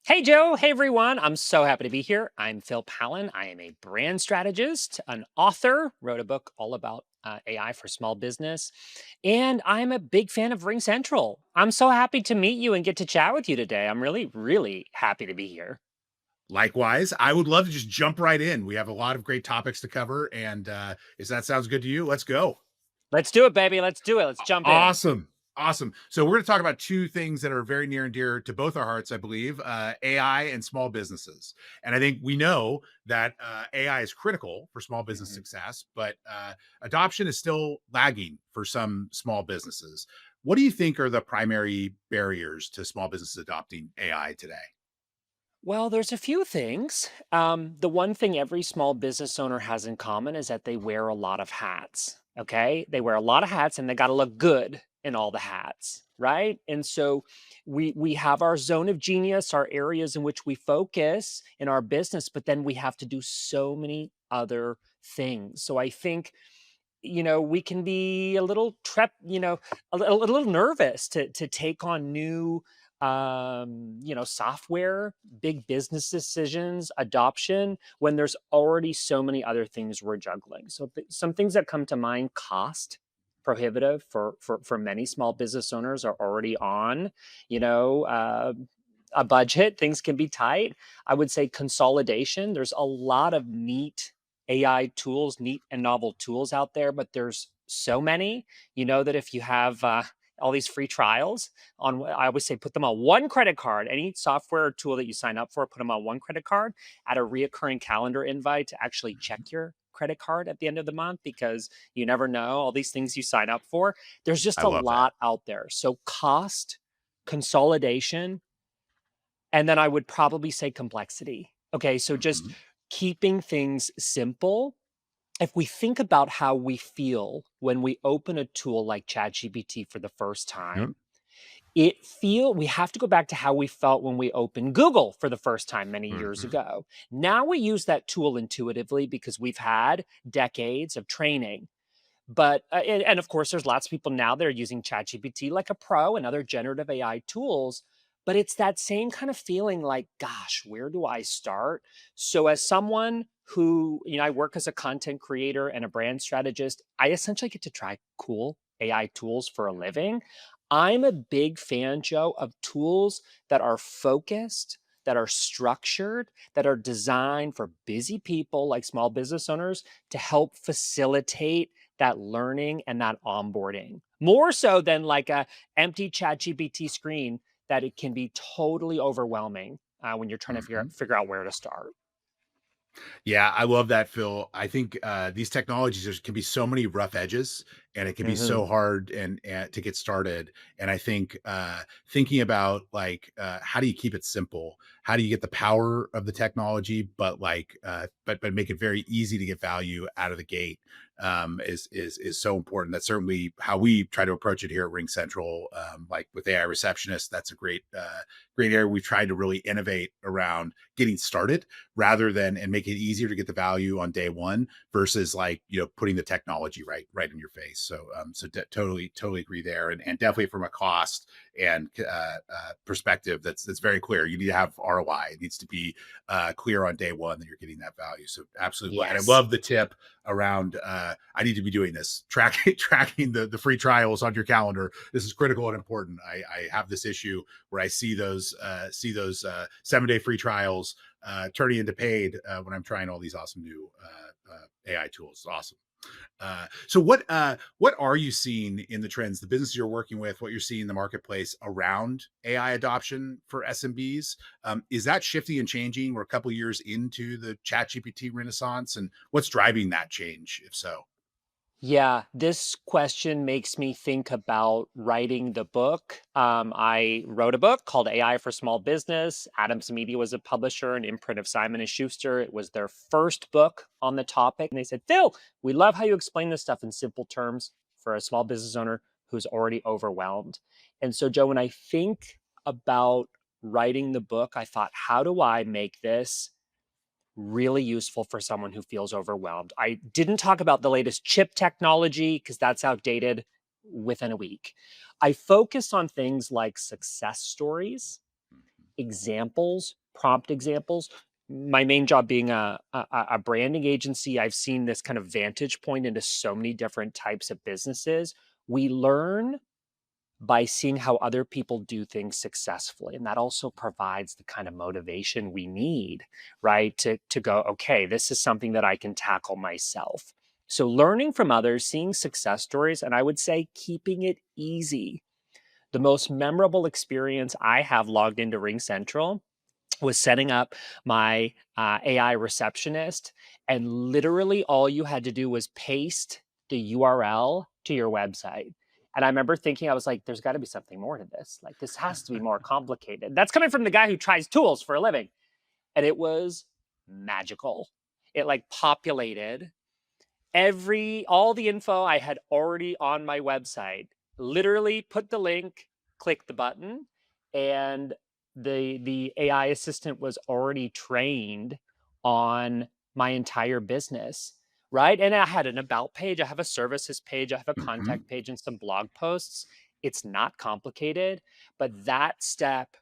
Hey, Joe. Hey, everyone. I'm so happy to be here. I'm Phil Pallen. I am a brand strategist, an author, wrote a book all about AI for small business, and I'm a big fan of RingCentral. I'm so happy to meet you and get to chat with you today. I'm really, really happy to be here. Likewise, I would love to just jump right in. We have a lot of great topics to cover, and if that sounds good to you, let's go. Let's do it, baby. Let's do it. Let's jump in. Awesome. Awesome. So, we're going to talk about two things that are very near and dear to both our hearts, I believe, AI and small businesses. And I think we know that AI is critical for small business Mhm. success, but adoption is still lagging for some small businesses. What do you think are the primary barriers to small businesses adopting AI today? Well, there's a few things. The one thing every small business owner has in common is that they wear a lot of hats. Okay. They wear a lot of hats and they got to look good in all the hats. Right. And so we have our zone of genius, our areas in which we focus in our business, but then we have to do so many other things. So I think we can be a little a little nervous to take on new software, big business decisions, adoption when there's already so many other things we're juggling. So some things that come to mind: cost prohibitive for many small business owners are already on, you know, uh, a budget. Things can be tight. I would say consolidation. There's a lot of neat AI tools, neat and novel tools out there, but there's so many. You know that if you have all these free trials I always say put them on one credit card. Any software or tool that you sign up for, put them on one credit card. Add a reoccurring calendar invite to actually check your credit card at the end of the month because you never know all these things you sign up for. There's just I a love that. lot out there. So cost, consolidation, and then I would probably say complexity. Okay, so just Mhm. keeping things simple. If we think about how we feel when we open a tool like ChatGPT for the first Yep. time, we have to go back to how we felt when we opened Google for the first time many years Mhm. ago. Now we use that tool intuitively because we've had decades of training. But and of course, there's lots of people now that are using ChatGPT like a pro and other generative AI tools. But it's that same kind of feeling like, gosh, where do I start? So, as someone who, I work as a content creator and a brand strategist, I essentially get to try cool AI tools for a living. I'm a big fan, Joe, of tools that are focused, that are structured, that are designed for busy people like small business owners to help facilitate that learning and that onboarding more so than like a empty chat gpt screen that it can be totally overwhelming when you're trying to figure out, Mhm. figure out where to start. Yeah, I love that, Phil. I think these technologies can be so many rough edges, and it can be Hmm. so hard and to get started. And I think thinking about how do you keep it simple? How do you get the power of the technology, but but make it very easy to get value out of the gate is so important. That's certainly how we try to approach it here at Ring Central. Like with AI Receptionist, that's a great area. We've tried to really innovate around getting started rather than and make it easier to get the value on day one versus putting the technology right in your face. So totally agree there, and definitely from a cost and perspective, that's very clear. You need to have ROI. It needs to be clear on day one that you're getting that value. So absolutely, and I Yes. love the tip around I need to be doing this tracking the free trials on your calendar. This is critical and important. I have this issue where I see those 7-day free trials turning into paid when I'm trying all these awesome new AI tools. It's awesome. So what are you seeing in the trends, the business you're working with, what you're seeing in the marketplace around AI adoption for SMBs? Is that shifting and changing? We're a couple years into the Chat GPT renaissance, and what's driving that change, if so? Yeah, this question makes me think about writing the book. I wrote a book called AI for Small Business. Adams Media was a publisher, an imprint of Simon and Schuster. It was their first book on the topic, and they said, "Phil, we love how you explain this stuff in simple terms for a small business owner who's already overwhelmed." And so, Joe, when I think about writing the book, I thought, how do I make this really useful for someone who feels overwhelmed? I didn't talk about the latest chip technology because that's outdated within a week. I focused on things like success stories examples, prompt examples. My main job being a branding agency, I've seen this kind of vantage point into so many different types of businesses. We learn by seeing how other people do things successfully, and that also provides the kind of motivation we need, right? To go, okay, this is something that I can tackle myself. So learning from others, seeing success stories, and I would say keeping it easy. The most memorable experience I have logged into RingCentral was setting up my AI receptionist, and literally all you had to do was paste the URL to your website. And I remember thinking, I was like, there's got to be something more to this. Like, this has to be more complicated. That's coming from the guy who tries tools for a living. And it was magical. It like populated all the info I had already on my website, literally put the link, click the button, and the AI assistant was already trained on my entire business, right? And I had an about page, I have a services page, I have a Mhm. contact page and some blog posts. It's not complicated, but that step,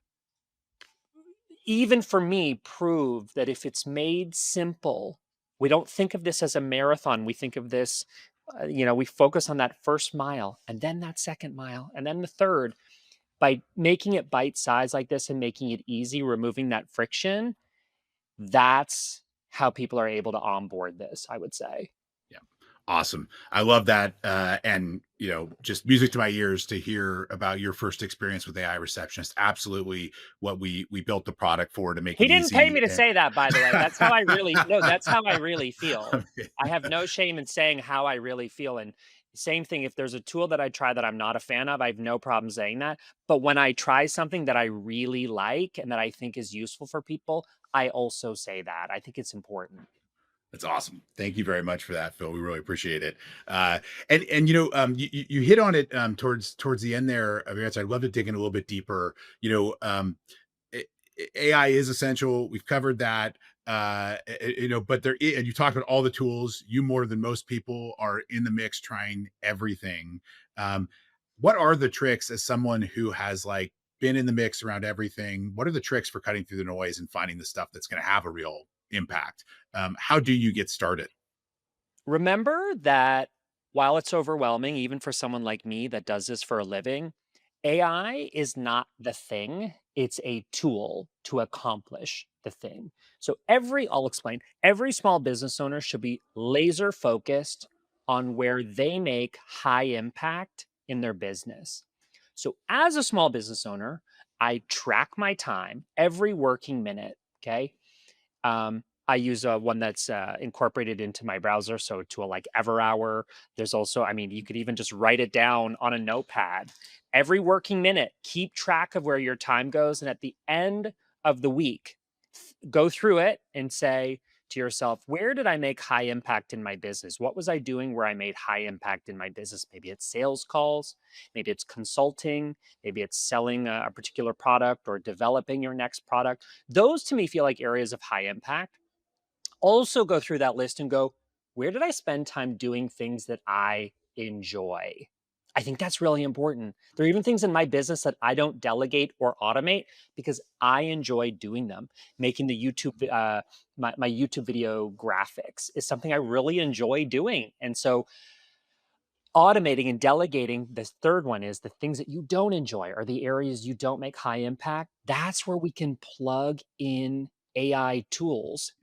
even for me, proved that if it's made simple, we don't think of this as a marathon. We think of this, we focus on that first mile and then that second mile and then the third. By making it bite sized like this and making it easy, removing that friction, that's how people are able to onboard this, I would say. Yeah. Awesome. I love that. And, just music to my ears to hear about your first experience with AI receptionist. Absolutely what we built the product for, to make He it didn't pay easy. me to And say that, by the way. That's how I really no, that's how I really feel. I have no shame in saying how I really feel, and same thing, if there's a tool that I try that I'm not a fan of, I have no problem saying that, but when I try something that I really like and that I think is useful for people, I also say that. I think it's important. That's awesome. Thank you very much for that, Phil. We really appreciate it. Uh, and you hit on it towards the end there of your answer. I'd love to dig in a little bit deeper. A- AI is essential. We've covered that. But and you talked about all the tools. You more than most people are in the mix, trying everything. Um, what are the tricks as someone who has like been in the mix around everything? What are the tricks for cutting through the noise and finding the stuff that's going to have a real impact? How do you get started? Remember that while it's overwhelming, even for someone like me that does this for a living, AI is not the thing. It's a tool to accomplish the thing. So I'll explain, every small business owner should be laser focused on where they make high impact in their business. So as a small business owner, I track my time every working minute. Okay. I use one that's incorporated into my browser, so a tool like Everhour. There's also, I mean, you could even just write it down on a notepad. Every working minute, keep track of where your time goes, and at the end of the week, go through it and say to yourself, where did I make high impact in my business? What was I doing where I made high impact in my business? Maybe it's sales calls, maybe it's consulting, maybe it's selling a particular product or developing your next product. Those to me feel like areas of high impact. Also go through that list and go, where did I spend time doing things that I enjoy? I think that's really important. There are even things in my business that I don't delegate or automate because I enjoy doing them. Making the my YouTube video graphics is something I really enjoy doing. And so automating and delegating, this third one is the things that you don't enjoy or the areas you don't make high impact. That's where we can plug in AI tools.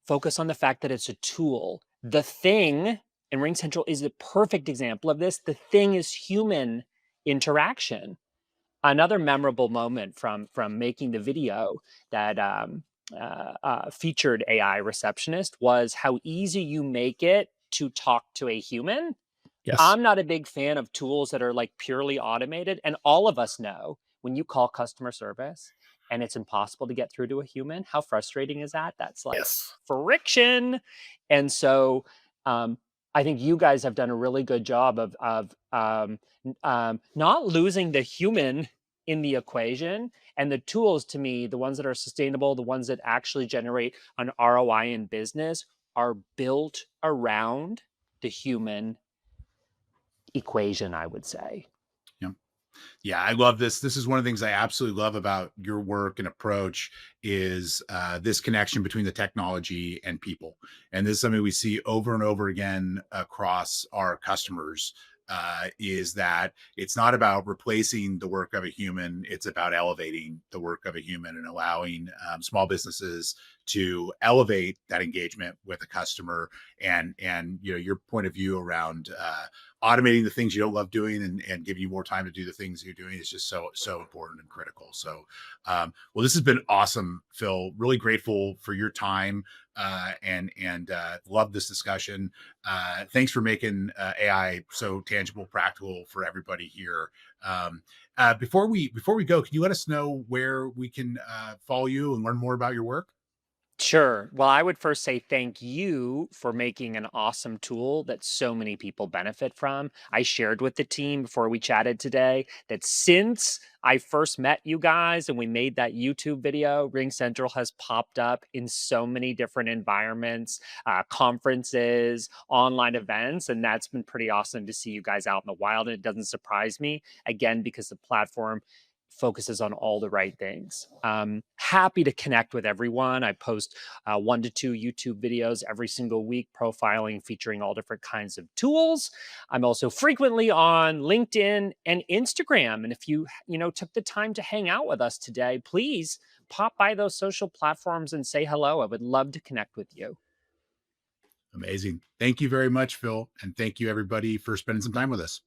Focus on the fact that it's a tool. The thing, and RingCentral is the perfect example of this, the thing is human interaction. Another memorable moment from making the video that featured AI receptionist was how easy you make it to talk to a human. Yes. I'm not a big fan of tools that are like purely automated. And all of us know when you call customer service and it's impossible to get through to a human, how frustrating is that? That's like Yes. friction. And so um, I think you guys have done a really good job of not losing the human in the equation. And the tools, to me, the ones that are sustainable, the ones that actually generate an ROI in business, are built around the human equation, I would say. Yeah. Yeah, I love this. This is one of the things I absolutely love about your work and approach is this connection between the technology and people. And this is something we see over and over again across our customers. Is that it's not about replacing the work of a human; it's about elevating the work of a human and allowing small businesses to elevate that engagement with a customer. And you know your point of view around automating the things you don't love doing and giving you more time to do the things you're doing is just so important and critical. So well, this has been awesome, Phil. Really grateful for your time and love this discussion. Thanks for making AI so tangible, practical for everybody here. Before we go, can you let us know where we can follow you and learn more about your work? Sure. Well, I would first say thank you for making an awesome tool that so many people benefit from. I shared with the team before we chatted today that since I first met you guys and we made that YouTube video, RingCentral has popped up in so many different environments, conferences, online events, and that's been pretty awesome to see you guys out in the wild. And it doesn't surprise me, again, because the platform focuses on all the right things. Happy to connect with everyone. I post 1 to 2 YouTube videos every single week, profiling, featuring all different kinds of tools. I'm also frequently on LinkedIn and Instagram. And if you took the time to hang out with us today, please pop by those social platforms and say hello. I would love to connect with you. Amazing. Thank you very much, Phil. And thank you, everybody, for spending some time with us.